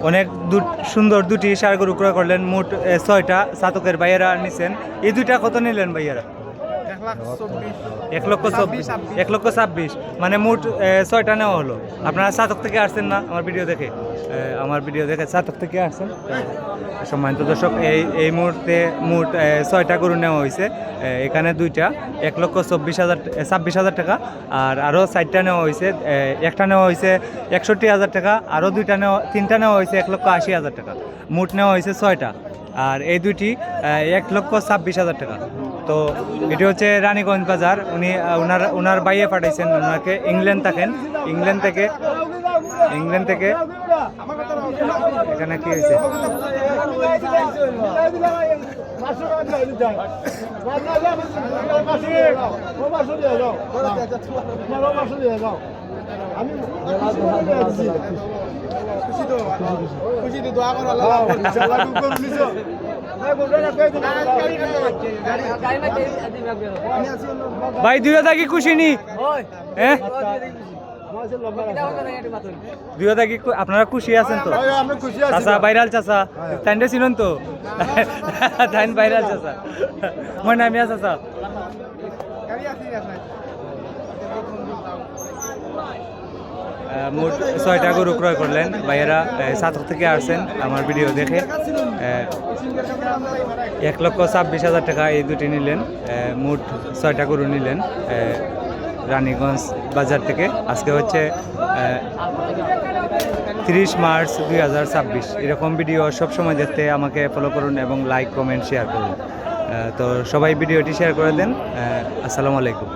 অনেক সুন্দর দুটি ষাঁড় গরু ক্রয় করলেন, মোট 6টা চাতকের ভাইয়েরা নিছেন। এই দুইটা কত নিলেন ভাইয়েরা? 1,24,000 মানে মোট 6টা নেওয়া হলো। আপনারা চাতক থেকে আসছেন না? আমার ভিডিও দেখে চাতক থেকে আসছেন। সম্মানিত দর্শক, এই মুহূর্তে মোট 6টা গরু নেওয়া হয়েছে। এখানে দুইটা 1,26,000 টাকা, আর আরও 4টা নেওয়া হয়েছে। একটা নেওয়া হয়েছে 61,000 টাকা, আরও তিনটা নেওয়া হয়েছে 1,80,000 টাকা। মোট নেওয়া হয়েছে 6টা, আর এই দুইটি 1,26,000 টাকা। তো এটি হচ্ছে রানীগঞ্জ বাজার। ওনার বাইয়ে পাঠাইছেন, ওনাকে ইংল্যান্ড থেকে এখানে কি হয়েছে? ভাই 2 কি খুশি নি? হ্যাঁ, 2 কি আপনারা খুশি আছেন তো? চাচা ভাইরাল চাচা তাইন্ডে ছিলেন তো? তাইন ভাইরাল চাচা মই নামিয়া চাচা। মোট 6টা গরু ক্রয় করলেন ভাইয়েরা, চাতক থেকে আসছেন। আমার ভিডিও দেখে 1,26,000 টাকা এই দুটি নিলেন। মোট 6টা গরু নিলেন রানীগঞ্জ বাজার থেকে। আজকে হচ্ছে 30 মার্চ 2026। এরকম ভিডিও সবসময় দেখতে আমাকে ফলো করুন এবং লাইক, কমেন্ট, শেয়ার করুন। তো সবাই ভিডিওটি শেয়ার করে দেন। আসসালামু আলাইকুম।